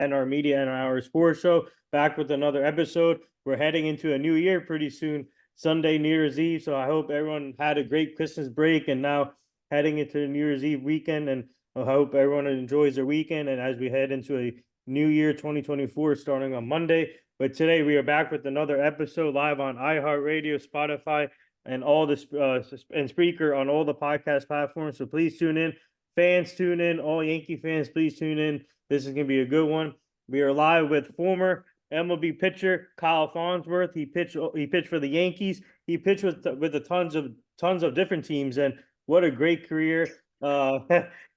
and our media and our sports show, back with another episode. We're heading into a new year pretty soon, Sunday, New Year's Eve. So I hope everyone had a great Christmas break and now heading into the New Year's Eve weekend. And I hope everyone enjoys their weekend. And as we head into a new year 2024 starting on Monday. But today we are back with another episode live on iHeartRadio, Spotify, and all this and Spreaker on all the podcast platforms. So please tune in. Fans, tune in. All Yankee fans, please tune in. This is going to be a good one. We are live with former MLB pitcher Kyle Farnsworth. He pitched for the Yankees. He pitched with the tons of different teams, and what a great career.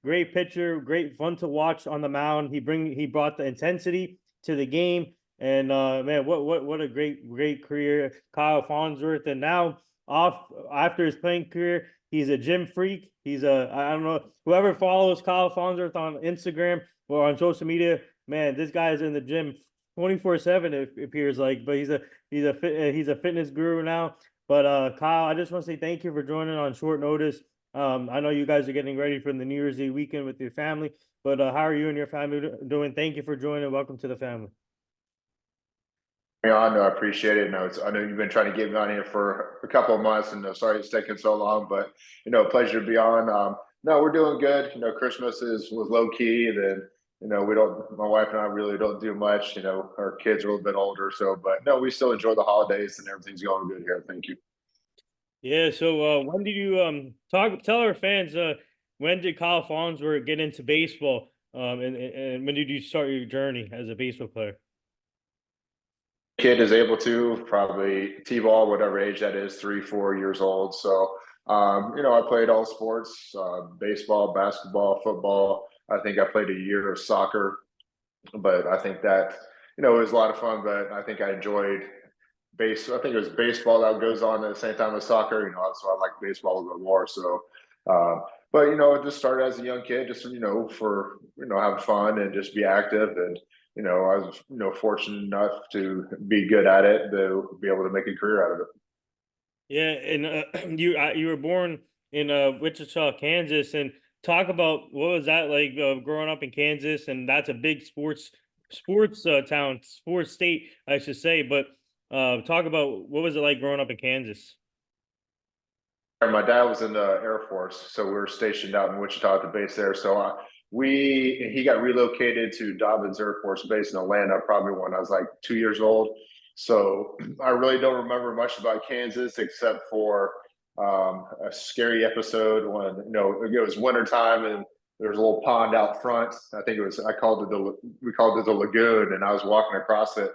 Great pitcher, great fun to watch on the mound. He brought the intensity to the game, and man, what a great career, Kyle Farnsworth. And now off after his playing career, he's a gym freak. I don't know, whoever follows Kyle Farnsworth on Instagram or on social media, man, this guy is in the gym 24/7. It appears like, but he's a fitness guru now. But Kyle, I just want to say thank you for joining on short notice. I know you guys are getting ready for the New Year's Eve weekend with your family, but how are you and your family doing? Thank you for joining. Welcome to the family. I know, I appreciate it. I know you've been trying to get me on here for a couple of months, and sorry it's taking so long, but pleasure to be on. No, we're doing good. Christmas was low key. Then my wife and I really don't do much. Our kids are a little bit older, but no, we still enjoy the holidays and everything's going good here. Thank you. Yeah. So when did you tell our fans when did Kyle Farnsworth get into baseball? And when did you start your journey as a baseball player? Kid is able to probably T-ball, whatever age that is, 3-4 years old. So I played all sports, baseball, basketball, football. I think I played a year of soccer, but I think that it was a lot of fun. But I think I enjoyed I think it was baseball that goes on at the same time as soccer, so I like baseball a little bit more. So, but it just started as a young kid, just, for, having fun and just be active. And, I was, fortunate enough to be good at it, to be able to make a career out of it. Yeah. And you were born in Wichita, Kansas, and talk about what was that like growing up in Kansas. And that's a big sports town, sports state, I should say. But talk about what was it like growing up in Kansas? My dad was in the Air Force, so we were stationed out in Wichita at the base there. So he got relocated to Dobbins Air Force Base in Atlanta probably when I was like 2 years old. So I really don't remember much about Kansas except for a scary episode when it was wintertime and there was a little pond out front. I think we called it the lagoon, and I was walking across it.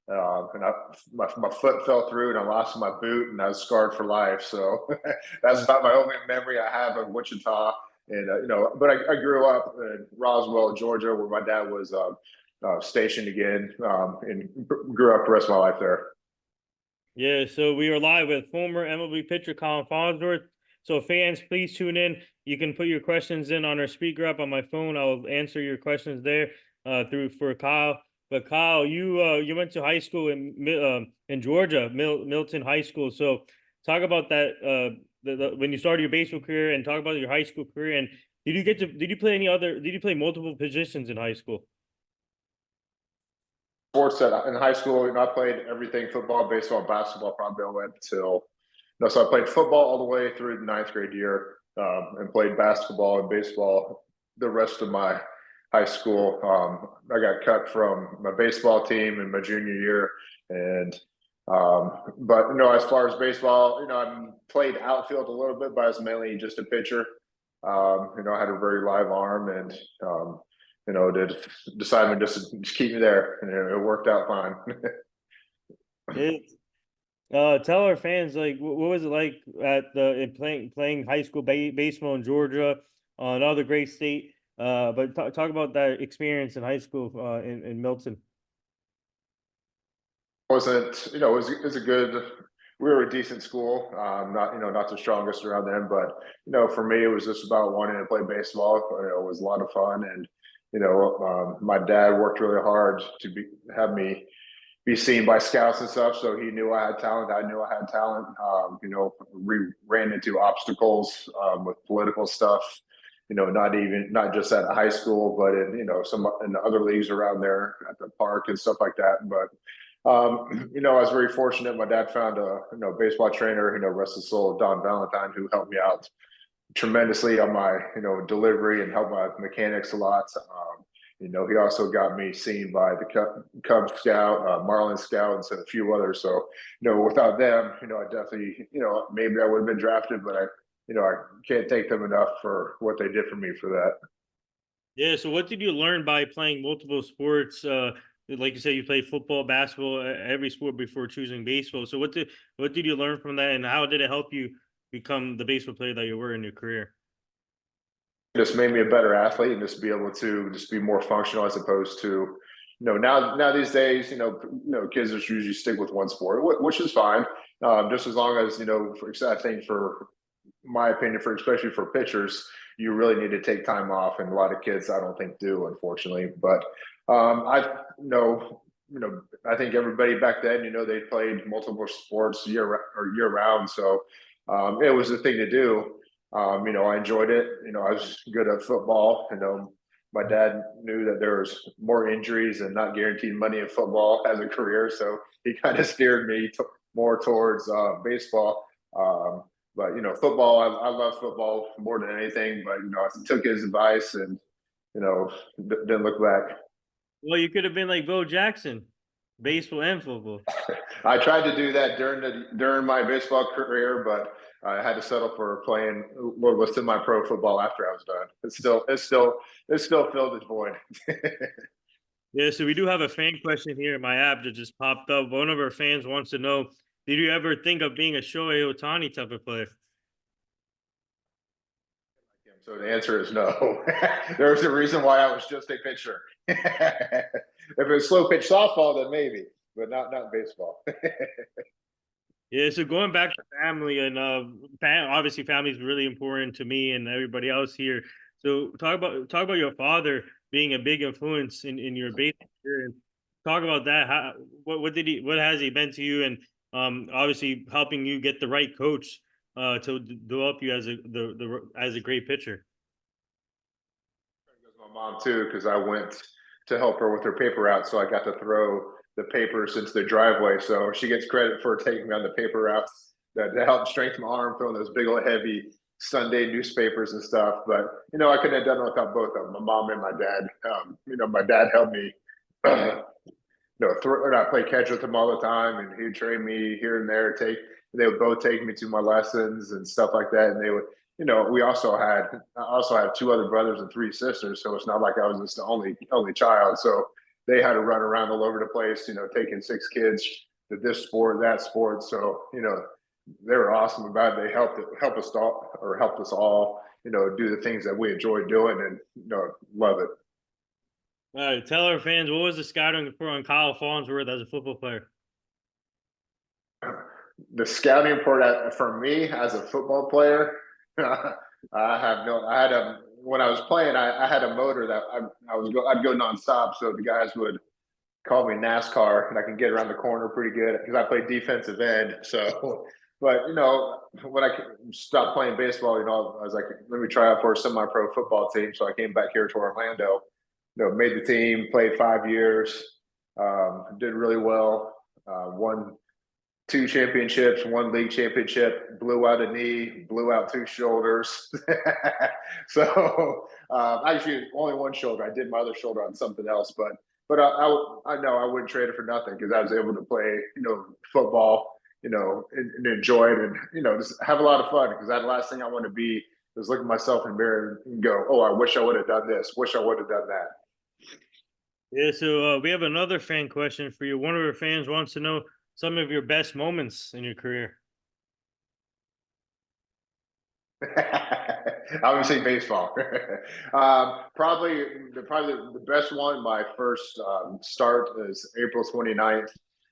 And my foot fell through and I lost my boot and I was scarred for life. So that's about my only memory I have of Wichita. And, but I grew up in Roswell, Georgia, where my dad was stationed again, and grew up the rest of my life there. Yeah, so we are live with former MLB pitcher Kyle Farnsworth. So fans, please tune in. You can put your questions in on our speaker app on my phone. I'll answer your questions there for Kyle. But Kyle, you went to high school in Georgia, Milton High School. So talk about that when you started your baseball career, and talk about your high school career. And did you play multiple positions in high school? Sports in high school, I played everything: football, baseball, basketball. Probably I went till so I played football all the way through the 9th grade year, and played basketball and baseball the rest of my high school. I got cut from my baseball team in my junior year, and but as far as baseball, I played outfield a little bit, but I was mainly just a pitcher. I had a very live arm, and decided to just keep me there, and it worked out fine. Tell our fans, like, what was it like playing high school baseball in Georgia, another great state. But talk about that experience in high school in Milton. It was a good. We were a decent school, not the strongest around then, but for me, it was just about wanting to play baseball. It was a lot of fun, and my dad worked really hard to have me be seen by scouts and stuff. So he knew I had talent. I knew I had talent. We ran into obstacles with political stuff, not just at high school, but in some in the other leagues around there at the park and stuff like that. But I was very fortunate. My dad found a baseball trainer, rest his soul, Don Valentine, who helped me out tremendously on my delivery and helped my mechanics a lot. He also got me seen by the Cub Scout, Marlin Scouts, and a few others. So, without them, I definitely, maybe I would have been drafted, but I can't thank them enough for what they did for me for that. Yeah. So what did you learn by playing multiple sports? Like you said, you played football, basketball, every sport before choosing baseball. So what did you learn from that, and how did it help you become the baseball player that you were in your career? Just made me a better athlete and just be able to just be more functional as opposed to now these days kids just usually stick with one sport, which is fine, just as long as I think for my opinion, for especially for pitchers, you really need to take time off, and a lot of kids I don't think do, unfortunately. But I know I think everybody back then they played multiple sports year round, so it was the thing to do. I enjoyed it. I was good at football. My dad knew that there was more injuries and not guaranteed money in football as a career, so he kind of steered me more towards baseball. But football, I love football more than anything. But I took his advice and didn't look back. Well, you could have been like Bo Jackson, baseball and football. I tried to do that during my baseball career, but I had to settle for playing what was semi-pro football after I was done. It still filled its void. Yeah, so we do have a fan question here in my app that just popped up. One of our fans wants to know, did you ever think of being a Shohei Ohtani type of player? So the answer is no. There's a reason why I was just a pitcher. If it was slow pitch softball, then maybe, but not baseball. Yeah, so going back to family and obviously family is really important to me and everybody else here. So talk about your father being a big influence in your baseball career, and talk about that. What has he been to you, and obviously helping you get the right coach to develop you as as a great pitcher. My mom too, because I went to help her with her paper route, so I got to throw the papers into the driveway. So she gets credit for taking me on the paper routes that helped strengthen my arm, throwing those big old heavy Sunday newspapers and stuff. But I couldn't have done it without both of them, my mom and my dad. My dad helped me. I play catch with him all the time, and he'd train me here and there. They would both take me to my lessons and stuff like that, and they would. I also had two other brothers and three sisters, so it's not like I was just the only child. So they had to run around all over the place, taking six kids to this sport, that sport. So they were awesome about it. They helped us all, do the things that we enjoyed doing, and love it. All right, tell our fans, what was the scouting report on Kyle Farnsworth as a football player? The scouting report for me as a football player, I had when I was playing, I had a motor that I'd go nonstop. So the guys would call me NASCAR, and I can get around the corner pretty good because I played defensive end. So, but when I stopped playing baseball, I was like, let me try out for a semi-pro football team. So I came back here to Orlando, made the team, played 5 years, did really well, won two championships, one league championship, blew out a knee, blew out two shoulders. So actually only one shoulder. I did my other shoulder on something else, but I know I wouldn't trade it for nothing because I was able to play, football, and enjoy it, and just have a lot of fun. Because that last thing I want to be is look at myself in the mirror and go, "Oh, I wish I would have done this. Wish I would have done that." Yeah, so we have another fan question for you. One of our fans wants to know some of your best moments in your career. Obviously, baseball. Probably the best one. My first start is April 29th,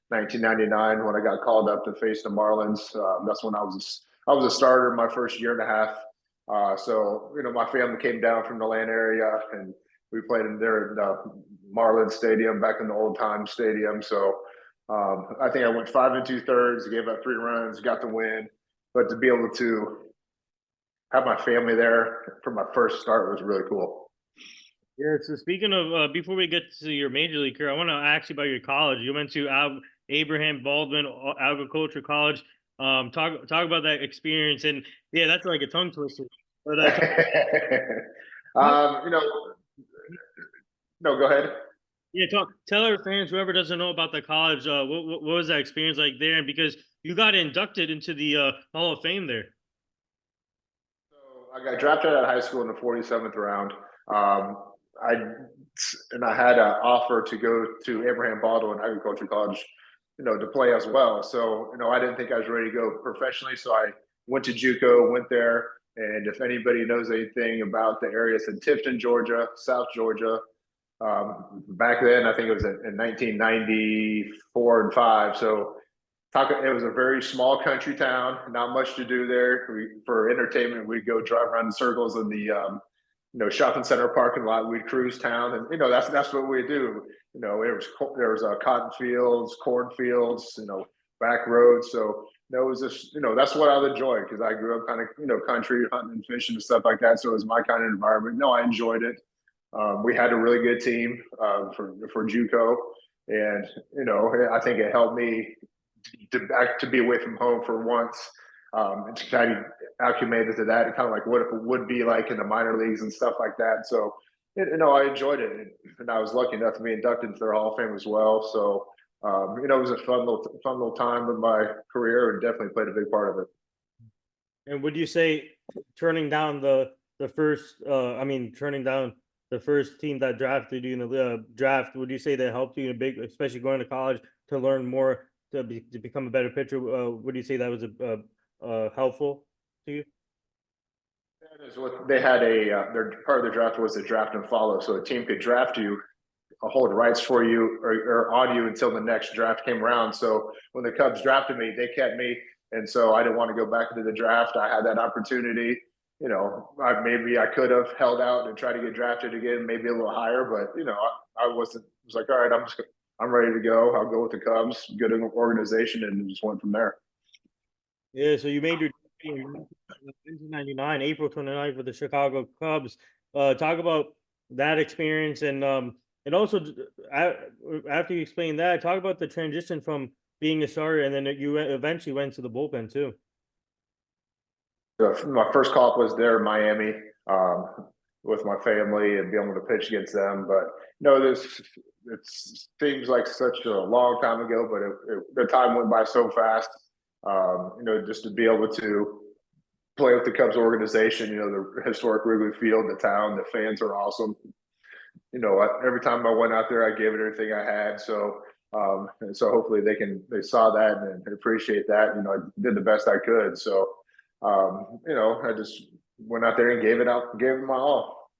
1999, when I got called up to face the Marlins. That's when I was a starter my first year and a half. So my family came down from the Atlanta area, and we played in there in the Marlins Stadium, back in the old time stadium. So I think I went 5 2/3, gave up 3 runs, got the win. But to be able to have my family there for my first start was really cool. Yeah. So speaking of, before we get to your major league career, I want to ask you about your college. You went to Abraham Baldwin Agriculture College. Talk about that experience, and yeah, that's like a tongue twister. But You know, no, go ahead. yeah, tell our fans, whoever doesn't know about the college, what was that experience like there? And because you got inducted into the Hall of Fame there. So I got drafted out of high school in the 47th round. Um, I I had an offer to go to Abraham Baldwin Agriculture College, to play as well. So I didn't think I was ready to go professionally. So I went to JUCO, went there, and if anybody knows anything about the area, it's in Tifton, Georgia, South Georgia. Back then, I think it was in 1994 and five. So it was a very small country town, not much to do there. For entertainment, we'd go drive around in circles in the shopping center parking lot. We'd cruise town, and that's what we do. There was cotton fields, cornfields, back roads. So it was just that's what I enjoyed because I grew up kind of country hunting and fishing and stuff like that. So it was my kind of environment. No, I enjoyed it. We had a really good team for JUCO, and I think it helped me to be away from home for once, and to kind of acclimated to that, and kind of like what if it would be like in the minor leagues and stuff like that. So, I enjoyed it, and I was lucky enough to be inducted into their Hall of Fame as well. So, it was a fun little time in my career, and definitely played a big part of it. And would you say turning down the first, turning down the first team that drafted you in the draft, would you say that helped you in a big, especially going to college to learn more to become a better pitcher? Would you say that was helpful to you? That is what they had their part of the draft was a draft and follow, so a team could draft you, hold rights for you or on you until the next draft came around. So when the Cubs drafted me, they kept me, and so I didn't want to go back into the draft. I had that opportunity. Maybe I could have held out and tried to get drafted again, maybe a little higher, but I wasn't. I was like, all right, I'm ready to go. I'll go with the Cubs. Good organization, and just went from there. Yeah, so you made your debut in 1999, April 29th with the Chicago Cubs. Talk about that experience, and also after you explain that, talk about the transition from being a starter and then you eventually went to the bullpen too. My first call up was there in Miami, with my family and being able to pitch against them. But this it seems like such a long time ago, but the time went by so fast. Just to be able to play with the Cubs organization, the historic Wrigley Field, the town, the fans are awesome. Every time I went out there, I gave it everything I had. So, and so hopefully they saw that and appreciate that. I did the best I could. So, I just went out there and gave it my all.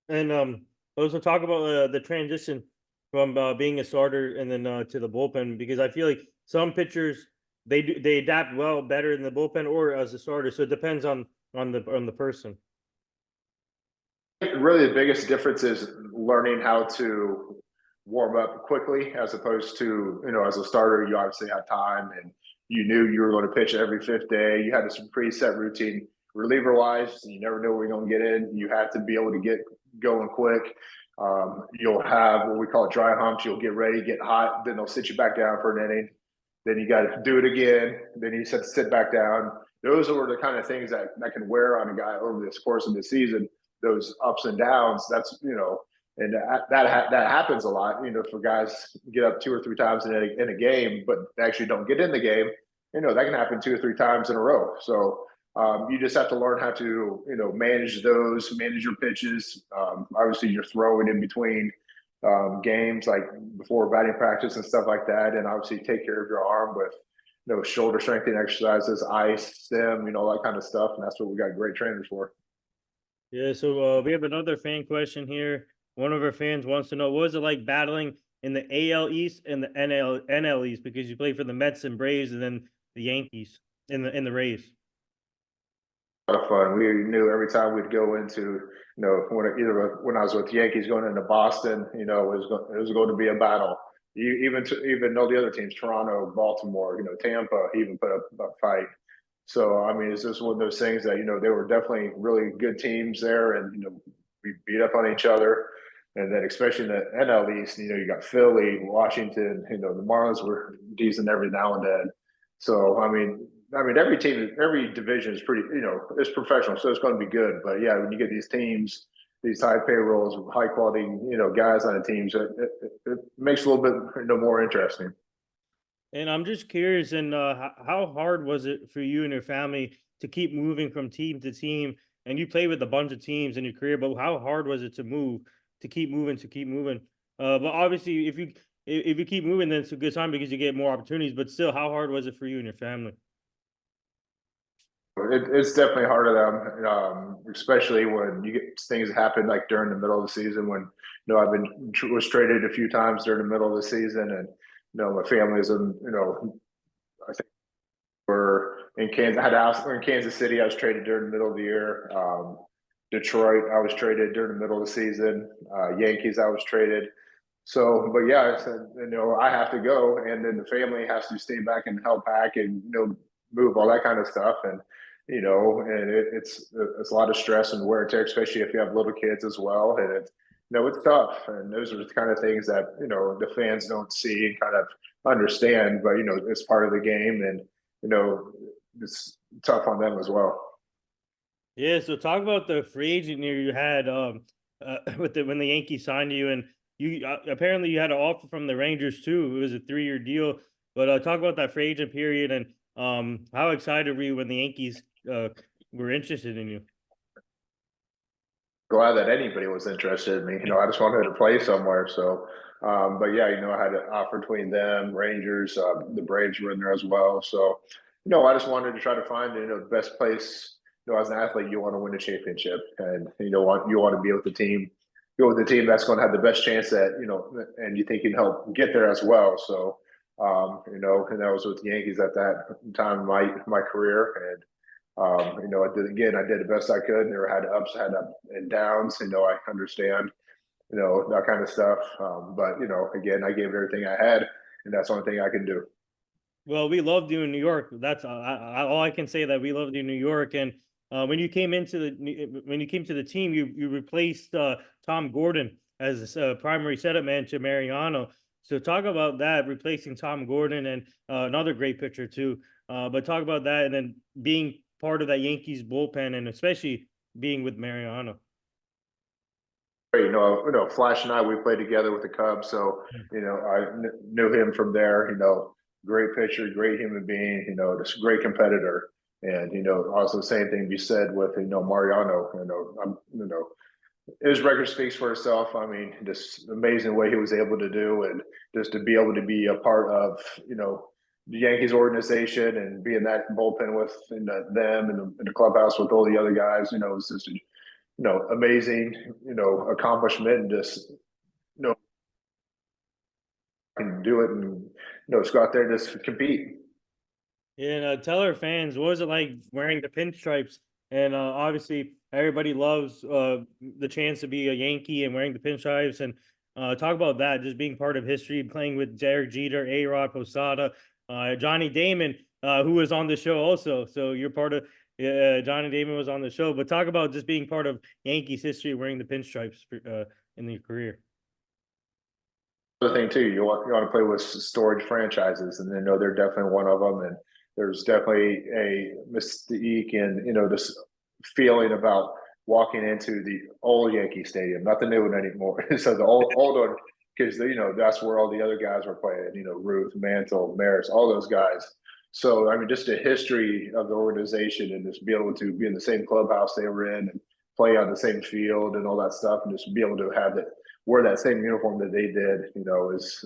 And also talk about the transition from being a starter and then to the bullpen, because I feel like some pitchers they adapt well better in the bullpen or as a starter. So it depends on the person. Really, the biggest difference is learning how to warm up quickly, as opposed to as a starter, you obviously had time and you knew you were going to pitch every fifth day. You had a preset routine. Reliever wise, you never know where you're going to get in. You have to be able to get going quick. You'll have what we call dry humps. You'll get ready, get hot, then they'll sit you back down for an inning. Then you got to do it again. Then you have to sit back down. Those are the kind of things that can wear on a guy over this course of the season. Those ups and downs. That's and that happens a lot. For guys get up two or three times in a game, but they actually don't get in the game. That can happen two or three times in a row. So you just have to learn how to manage your pitches. Obviously, you're throwing in between games, like before batting practice and stuff like that, and obviously take care of your arm with shoulder strengthening exercises, ice, stem, all that kind of stuff, and that's what we got great trainers for. Yeah, so we have another fan question here. One of our fans wants to know, what was it like battling in the AL East and the NL East, because you played for the Mets and Braves and then the Yankees in the Rays. A lot of fun. We knew every time we'd go into, when I was with the Yankees going into Boston, it was going to be a battle. Even know the other teams, Toronto, Baltimore, Tampa, even put up a fight. So I mean, it's just one of those things that they were definitely really good teams there, and we beat up on each other. And then especially in the NL East, you got Philly, Washington. The Marlins were decent every now and then. So I mean, every team, every division is pretty. It's professional, so it's going to be good. But yeah, when you get these teams, these high payrolls, high quality, guys on the teams, it makes it a little bit more interesting. And I'm just curious, and how hard was it for you and your family to keep moving from team to team? And you played with a bunch of teams in your career, but how hard was it to move, to keep moving, to keep moving? But obviously, if you keep moving, then it's a good time because you get more opportunities. But still, how hard was it for you and your family? It's definitely harder than especially when you get things happen like during the middle of the season. When I've been was traded a few times during the middle of the season, and my family is in I think we're in Kansas. I had a house in Kansas City. I was traded during the middle of the year. Detroit, I was traded during the middle of the season. Yankees, I was traded. So, but yeah, I said, I have to go, and then the family has to stay back and help pack and move all that kind of stuff, and it's a lot of stress and wear and tear, especially if you have little kids as well, and it's tough, and those are the kind of things that the fans don't see and kind of understand, but it's part of the game, and it's tough on them as well. Yeah, so talk about the free agent year you had with the when the Yankees signed you, and you apparently you had an offer from the Rangers too. It was a 3-year deal, but talk about that free agent period and how excited were you when the Yankees were interested in you? Glad that anybody was interested in me. I just wanted to play somewhere. So, but yeah, I had an offer between them, Rangers, the Braves were in there as well. So, I just wanted to try to find the best place. As an athlete, you want to win a championship, and you want to be with the team, go with the team that's going to have the best chance at and you think can help get there as well. So, and that was with the Yankees at that time in my career, and I did the best I could. Never had ups, had up and downs. I understand, that kind of stuff. But again, I gave it everything I had, and that's the only thing I can do. Well, we loved you in New York. That's all I can say, that we loved you in New York. And when you came when you came to the team, you replaced Tom Gordon as a primary setup man to Mariano. So talk about that, replacing Tom Gordon and another great pitcher too. But talk about that, and then being part of that Yankees bullpen, and especially being with Mariano. Flash and I, we played together with the Cubs, so knew him from there. Great pitcher, great human being. Just great competitor, and also same thing be said with Mariano. His record speaks for itself. I mean, just amazing way he was able to do, and just to be able to be a part of the Yankees organization and be in that bullpen with them and in the clubhouse with all the other guys. It was just amazing, accomplishment, and just can do it, and just go out there and just compete. And tell our fans, what was it like wearing the pinstripes? And obviously, everybody loves the chance to be a Yankee and wearing the pinstripes. And talk about that, just being part of history, playing with Derek Jeter, A Rod, Posada, Johnny Damon, who was on the show also. So you're part of Johnny Damon was on the show. But talk about just being part of Yankees history, wearing the pinstripes in your career. The thing too, you want to play with storage franchises, and they're definitely one of them. And there's definitely a mystique and this feeling about walking into the old Yankee Stadium, not the new one anymore. So the old one, because that's where all the other guys were playing. Ruth, Mantle, Maris, all those guys. So I mean, just the history of the organization, and just be able to be in the same clubhouse they were in, and play on the same field and all that stuff, and just be able to have it wear that same uniform that they did, is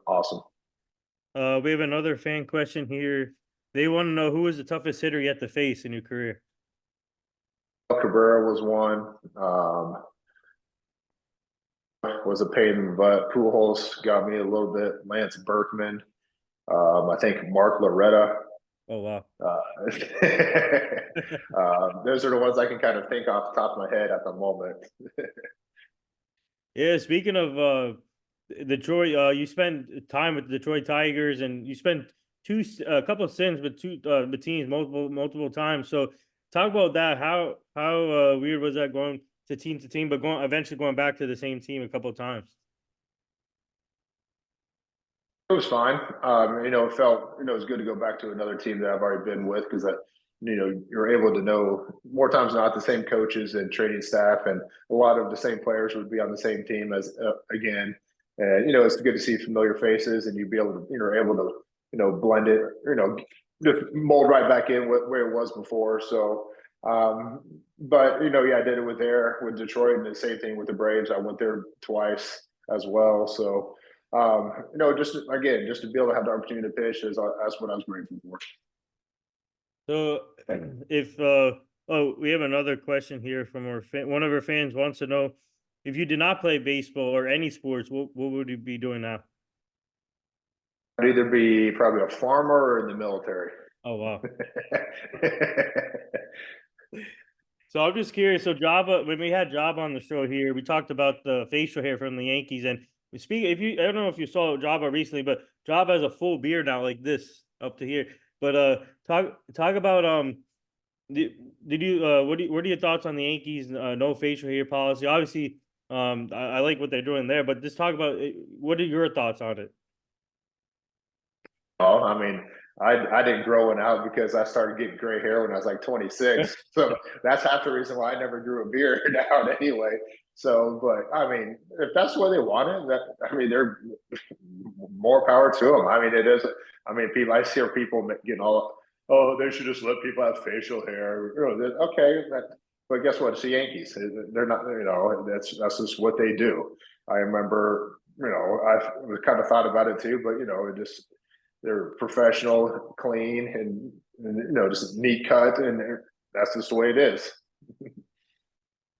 awesome. We have another fan question here. They want to know, who was the toughest hitter you had to face in your career? Cabrera was one. Was a pain in the butt. Pujols got me a little bit. Lance Berkman. I think Mark Loretta. Oh wow. Those are the ones I can kind of think off the top of my head at the moment. Yeah, speaking of Detroit, you spent time with the Detroit Tigers, and you spent a couple of stints with with teams multiple times. So talk about that. How weird was that going to team, but eventually going back to the same team a couple of times? It was fine. It felt, it was good to go back to another team that I've already been with because you're able to know more times than not the same coaches and training staff, and a lot of the same players would be on the same team as again. And it's good to see familiar faces, and you'd be able to, able to, blend it, just mold right back in where it was before. So, but yeah, I did it with Detroit, and the same thing with the Braves. I went there twice as well. So just again, just to be able to have the opportunity to pitch that's what I was grateful for. So if oh, we have another question here from one of our fans wants to know, if you did not play baseball or any sports, what would you be doing now? I'd either be probably a farmer or in the military. Oh wow. So I'm just curious. So Java, when we had Java on the show here, we talked about the facial hair from the Yankees, and we speak. If you, I don't know if you saw Java recently, but Java has a full beard now, like this up to here. But talk about did you what are your thoughts on the Yankees no facial hair policy? Obviously, I like what they're doing there, but just talk about what are your thoughts on it? Oh, I mean, I didn't grow it out because I started getting gray hair when I was like 26. So that's half the reason why I never grew a beard out anyway. So, but I mean, if that's what they wanted, they're more power to them. I mean, it is. I mean, people. I hear people getting all, oh, they should just let people have facial hair. Okay, but guess what? It's the Yankees. They're not. That's just what they do. I remember. I've kind of thought about it too, but it just they're professional, clean, and just neat cut, and that's just the way it is.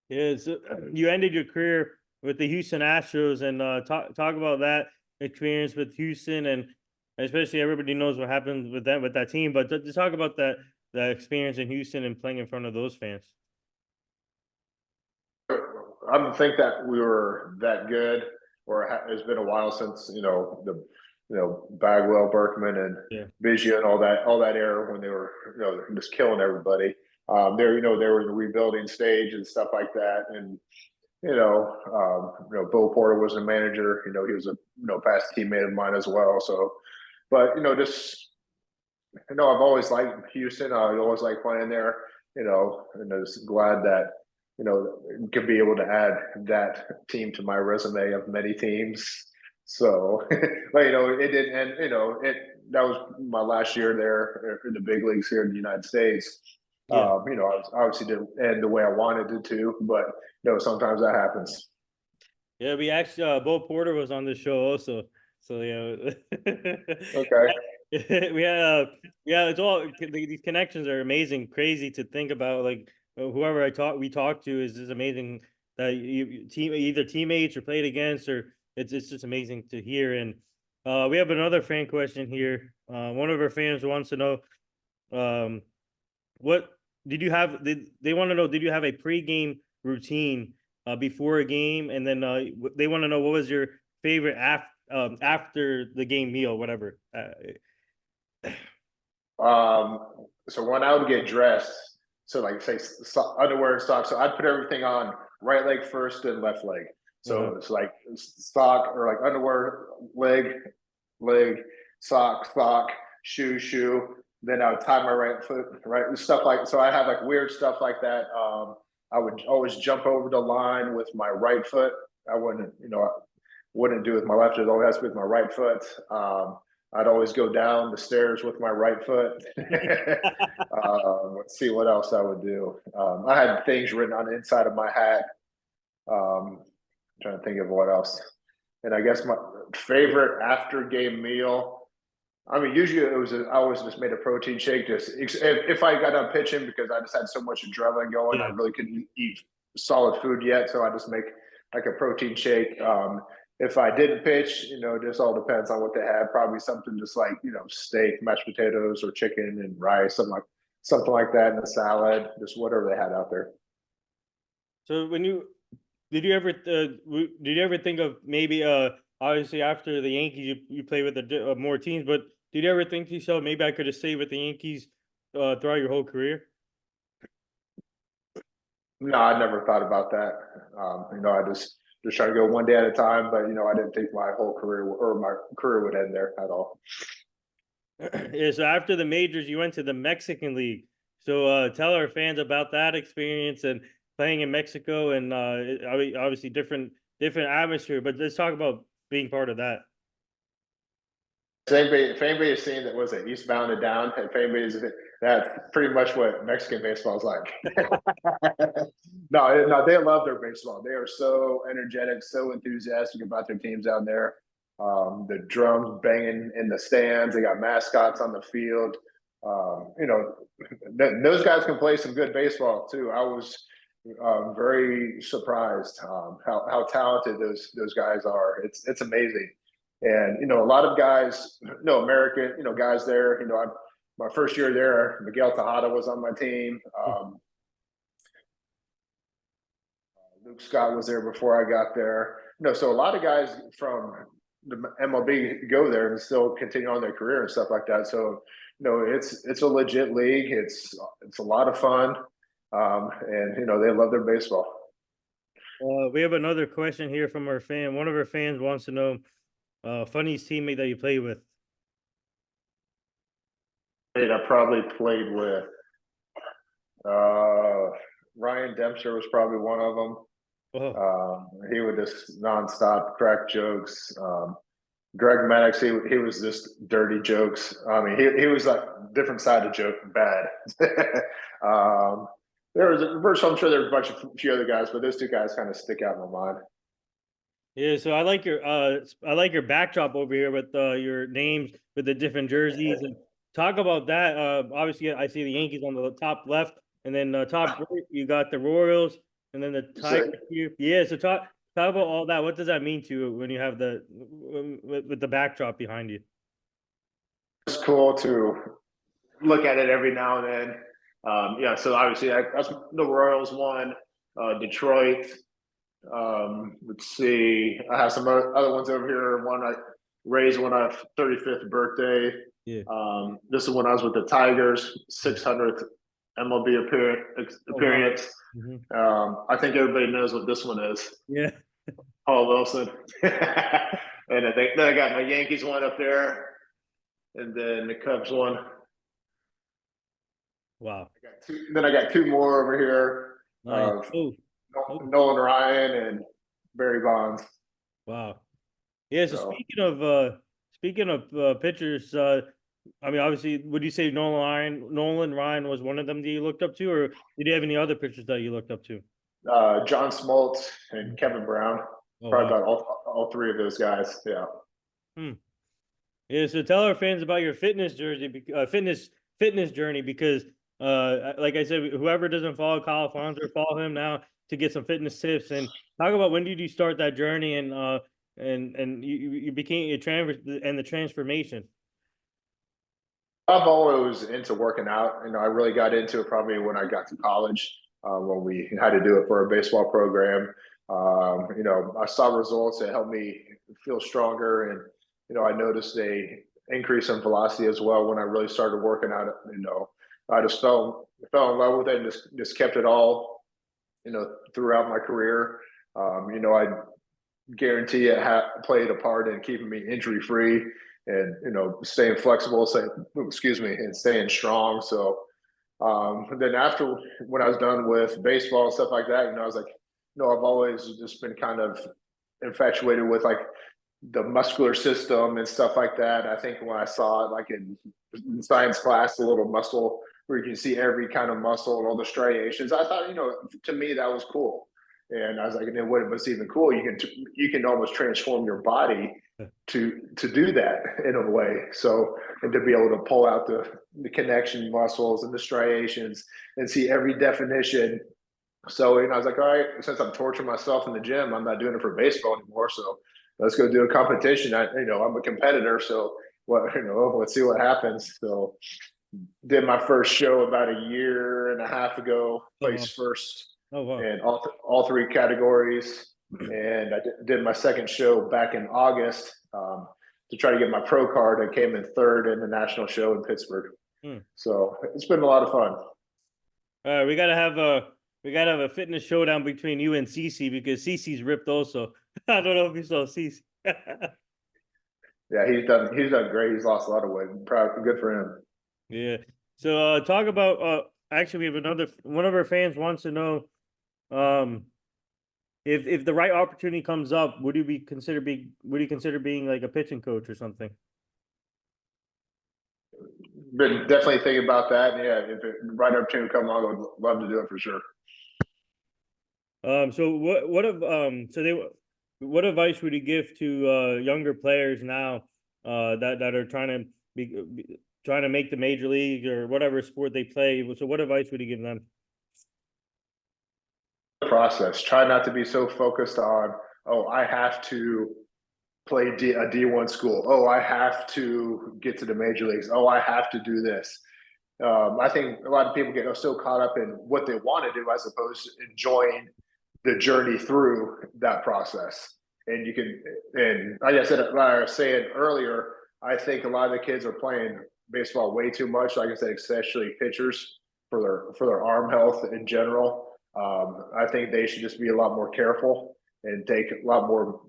Yeah, so you ended your career with the Houston Astros, and talk about that experience with Houston, and especially everybody knows what happened with that team. But just talk about that experience in Houston and playing in front of those fans. I don't think that we were that good, or it's been a while since the Bagwell, Berkman, and Yeah, Biggio and all that era when they were just killing everybody. They were in the rebuilding stage and stuff like that, and Bill Porter was a manager. He was a past teammate of mine as well. So, but just I've always liked Houston. I always like playing there. And I was glad that could be able to add that team to my resume of many teams. So, but it didn't end. That was my last year there in the big leagues here in the United States. yeah, I obviously didn't end the way I wanted it to, but sometimes that happens. yeah. We actually Bo Porter was on the show also, so yeah. Okay. we had yeah, it's all these connections are amazing, crazy to think about. Like whoever we talked to is just amazing that you team either teammates or played against, or it's just amazing to hear. And we have another fan question here. One of our fans wants to know, um, what did you have? They want to know, did you have a pregame routine before a game, and then they want to know what was your favorite after the game meal, whatever. So when I would get dressed, so like say underwear and socks, so I'd put everything on right leg first and left leg. Uh-huh. So it's like sock or like underwear, leg, sock, shoe. Then I would tie my right foot, right, stuff like so. I have like weird stuff like that. I would always jump over the line with my right foot. I wouldn't do it with my left. It always has to be with my right foot. I'd always go down the stairs with my right foot. Let's see what else I would do. I had things written on the inside of my hat. I'm trying to think of what else. And I guess my favorite after game meal. I mean, usually I always just made a protein shake. Just if I got done pitching because I just had so much adrenaline going, I Yeah. really couldn't eat solid food yet. So I just make like a protein shake. If I didn't pitch, it just all depends on what they have. Probably something just like steak, mashed potatoes, or chicken and rice, something like that, and a salad, just whatever they had out there. So when you did you ever did you ever think of maybe obviously after the Yankees you play with more teams, but did you ever think to yourself, maybe I could have stayed with the Yankees throughout your whole career? No, I never thought about that. I just try to go one day at a time. But I didn't think my whole career or my career would end there at all. Yeah, so after the majors, you went to the Mexican League. So tell our fans about that experience and playing in Mexico, and obviously different atmosphere. But let's talk about being part of that. If anybody has seen that, was it Eastbound and Down? If anybody's, that's pretty much what Mexican baseball is like. No, they love their baseball. They are so energetic, so enthusiastic about their teams down there. The drums banging in the stands. They got mascots on the field. Those guys can play some good baseball too. I was very surprised how talented those guys are. It's amazing. And a lot of guys, American, guys there. My first year there, Miguel Tejada was on my team. Luke Scott was there before I got there. So a lot of guys from the MLB go there and still continue on their career and stuff like that. So it's a legit league. It's a lot of fun, and they love their baseball. We have another question here from our fan. One of our fans wants to know, funniest teammate that you play with. I probably played with Ryan Dempster was probably one of them. He would just nonstop crack jokes. Greg Maddox, he was just dirty jokes. I mean, he was like different side of joke, bad. I'm sure there was a few other guys, but those two guys kind of stick out in my mind. Yeah, so I like your backdrop over here with your names with the different jerseys, and talk about that. Obviously, I see the Yankees on the top left, and then top right, you got the Royals, and then the Tigers here. Yeah, so talk about all that. What does that mean to you when you have with the backdrop behind you? It's cool to look at it every now and then. So obviously that's the Royals won. Detroit. Let's see. I have some other ones over here. One I raised when I 35th birthday. Yeah. This is when I was with the Tigers, 600th MLB appearance. Oh, wow. I think everybody knows what this one is. Yeah. Paul Wilson. And then I got my Yankees one up there, and then the Cubs one. Wow. I got two more over here. Nice. Nolan Ryan and Barry Bonds. Wow. Yeah. So speaking of pitchers, I mean, obviously, would you say Nolan Ryan was one of them that you looked up to, or did you have any other pitchers that you looked up to? John Smoltz and Kevin Brown. Oh, Probably wow. about all three of those guys. Yeah. Yeah. So tell our fans about your fitness fitness journey, because like I said, whoever doesn't follow Kyle Farnsworth, follow him now to get some fitness tips, and talk about when did you start that journey, and you became the transformation. I'm always into working out. I really got into it probably when I got to college, when we had to do it for a baseball program. I saw results that helped me feel stronger, and I noticed a increase in velocity as well when I really started working out. I just fell in love with it and just kept it all, throughout my career. I guarantee it played a part in keeping me injury free and staying flexible, and staying strong. So then after, when I was done with baseball and stuff like that, I was like, I've always just been kind of infatuated with like the muscular system and stuff like that. I think when I saw it like in science class, the little muscle where you can see every kind of muscle and all the striations, I thought, to me that was cool. And I was like, and then what was even cool, you can almost transform your body to do that in a way. So, and to be able to pull out the connection muscles and the striations and see every definition. So, I was like, all right, since I'm torturing myself in the gym, I'm not doing it for baseball anymore. So let's go do a competition. I'm a competitor. So let's see what happens. So did my first show about a year and a half ago, placed first in all three categories. And I did my second show back in August, to try to get my pro card. I came in third in the national show in Pittsburgh. Hmm. So it's been a lot of fun. We gotta have a fitness showdown between you and CC because CC's ripped also. I don't know if you saw CC. Yeah, he's done great. He's lost a lot of weight. Proud, good for him. Yeah. So talk about actually we have another one of our fans wants to know um if the right opportunity comes up, would you consider being like a pitching coach or something? Been definitely thinking about that. And yeah, if the right opportunity come along, I would love to do it for sure. So what advice would you give to younger players now that are trying to make the major league or whatever sport they play? So what advice would you give them? Process. Try not to be so focused on, oh, I have to play a D1 school. Oh, I have to get to the major leagues. Oh, I have to do this. I think a lot of people get so caught up in what they want to do as opposed to enjoying the journey through that process. And like I said, like I was saying earlier, I think a lot of the kids are playing baseball way too much. Like I said, especially pitchers for their arm health in general. I think they should just be a lot more careful and take a lot more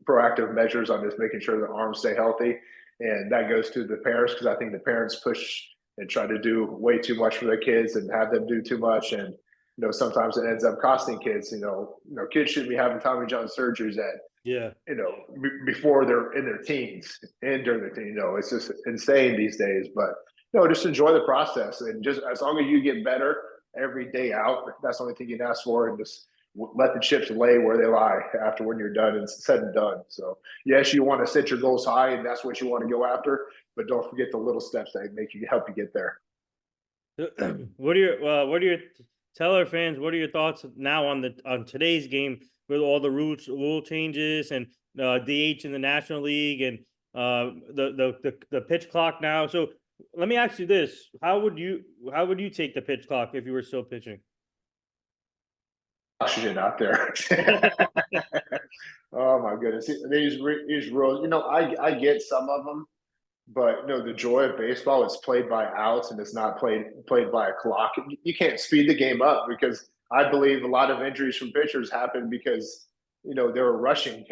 proactive measures on just making sure their arms stay healthy. And that goes to the parents because I think the parents push and try to do way too much for their kids and have them do too much. And sometimes it ends up costing kids. Kids shouldn't be having Tommy John surgeries at Yeah. before they're in their teens and during their teens. It's just insane these days. But just enjoy the process and just as long as you get better every day out, that's the only thing you can ask for, and just let the chips lay where they lie after when you're done and said and done. So yes, you want to set your goals high and that's what you want to go after, but don't forget the little steps that help you get there. What are your tell our fans what are your thoughts now on today's game with all the rule changes and DH in the National League and the pitch clock now? So let me ask you this: how would you take the pitch clock if you were still pitching? Oxygen out there. Oh my goodness, these rules. I get some of them, but the joy of baseball is played by outs and it's not played by a clock. You can't speed the game up because I believe a lot of injuries from pitchers happen because they were rushing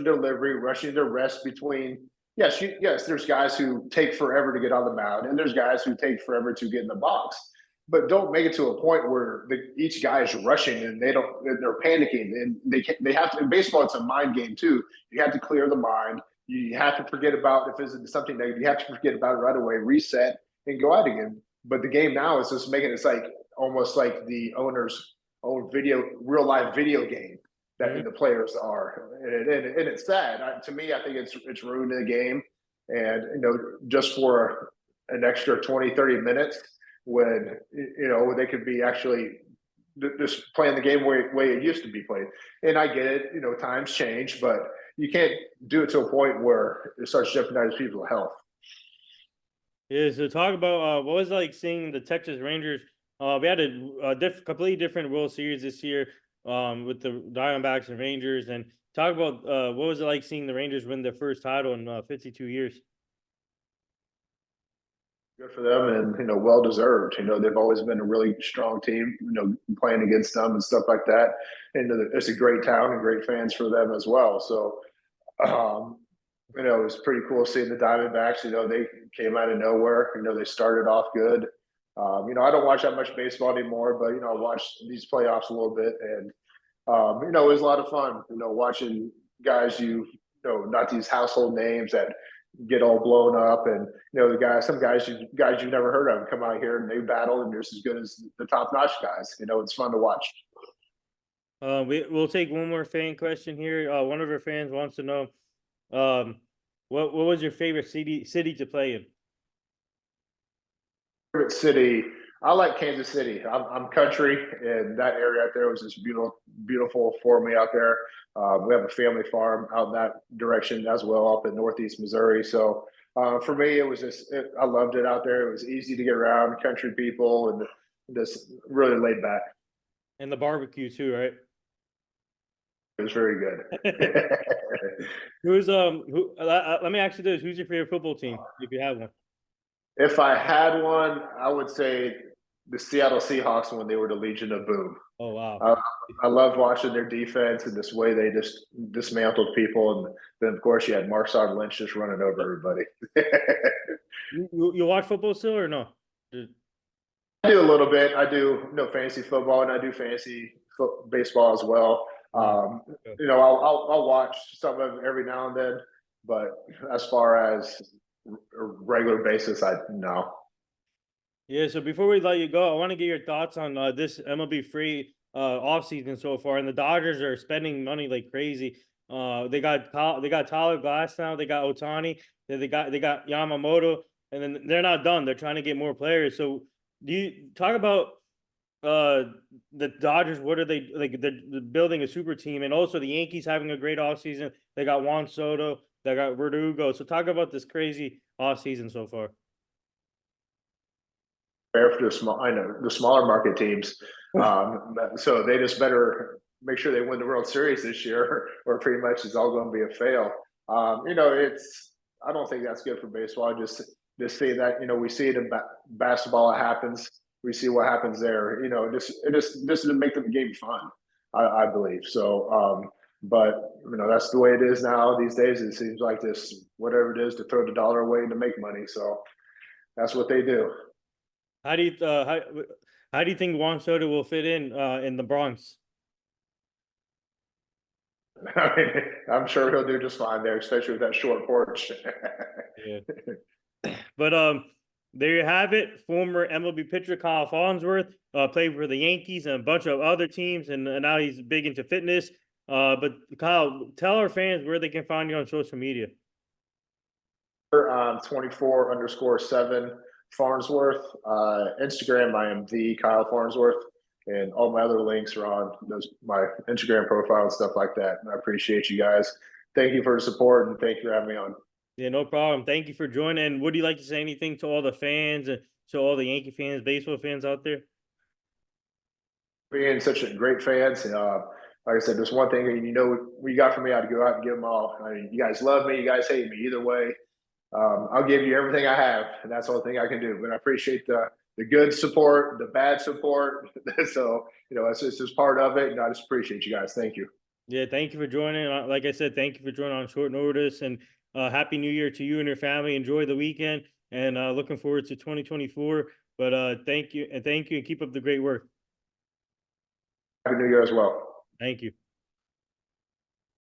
delivery, rushing their rest between. Yes, there's guys who take forever to get on the mound, and there's guys who take forever to get in the box. But don't make it to a point where each guy is rushing and they're panicking, and they have to. In baseball, it's a mind game too. You have to clear the mind. You have to forget about if it's something negative. You have to forget about it right away, reset, and go out again. But the game now is just making it like almost like the owner's own real life video game that the players are, and it's sad. To me, I think it's ruining the game, and just for an extra 20, 30 minutes when they could be actually just playing the game way it used to be played. And I get it, times change, but you can't do it to a point where it starts jeopardizing people's health. Yeah, so talk about what was it like seeing the Texas Rangers. We had a completely different World Series this year with the Diamondbacks and Rangers, and talk about what was it like seeing the Rangers win their first title in 52 years. Good for them, and well deserved. They've always been a really strong team. Playing against them and stuff like that, and it's a great town and great fans for them as well. So, it was pretty cool seeing the Diamondbacks. They came out of nowhere. They started off good. I don't watch that much baseball anymore, but I watched these playoffs a little bit, and it was a lot of fun. Watching guys not these household names that get all blown up, and some guys you've never heard of come out here and they battle, and they're just as good as the top notch guys. It's fun to watch. We'll take one more fan question here. One of our fans wants to know, what was your favorite city to play in? Favorite city, I like Kansas City. I'm country, and that area out there was just beautiful for me out there. We have a family farm out in that direction as well, up in Northeast Missouri. So for me, it was I loved it out there. It was easy to get around, country people, and just really laid back. And the barbecue too, right? It was very good. Let me ask you this: who's your favorite football team, if you have one? If I had one, I would say the Seattle Seahawks when they were the Legion of Boom. Oh wow. Uh, I love watching their defense and this way they just dismantled people. And then, of course, you had Marshawn Lynch just running over everybody. You watch football still or no? I do a little bit. I do fantasy football and I do fantasy baseball as well. I'll watch some of it every now and then, but as far as a regular basis, I no. Yeah, so before we let you go, I want to get your thoughts on this MLB free offseason so far. And the Dodgers are spending money like crazy. They got Tyler Glass now, they got Otani, they got Yamamoto, and then they're not done. They're trying to get more players. So do you talk about the Dodgers? What are they like? They're building a super team, and also the Yankees having a great offseason. They got Juan Soto, they got Verdugo. So talk about this crazy offseason so far. Fair for the smaller market teams. So they just better make sure they win the World Series this year, or pretty much it's all going to be a fail. I don't think that's good for baseball. Just see that we see it in basketball. It happens. We see what happens there. Just to make the game fun. I believe so. But that's the way it is now these days. It seems like this whatever it is to throw the dollar away to make money. So that's what they do. How do you how do you think Juan Soto will fit in the Bronx? I mean, I'm sure he'll do just fine there, especially with that short porch. Yeah. But there you have it. Former MLB pitcher Kyle Farnsworth played for the Yankees and a bunch of other teams, and now he's big into fitness. But Kyle, tell our fans where they can find you on social media. 24_7 Farnsworth. Instagram, I am the Kyle Farnsworth. And all my other links are on my Instagram profile and stuff like that. And I appreciate you guys. Thank you for the support and thank you for having me on. Yeah, no problem. Thank you for joining. And would you like to say anything to all the fans and to all the Yankee fans, baseball fans out there? Being such a great fans. Like I said, there's one thing what you got from me. I'd go out and give them all. I mean, you guys love me. You guys hate me. Either way, I'll give you everything I have, and that's the only thing I can do. But I appreciate the good support, the bad support. So it's just part of it, and I just appreciate you guys. Thank you. Yeah, thank you for joining. Like I said, thank you for joining on short notice, and happy New Year to you and your family. Enjoy the weekend, and looking forward to 2024. But thank you, and keep up the great work. Happy New Year as well. Thank you.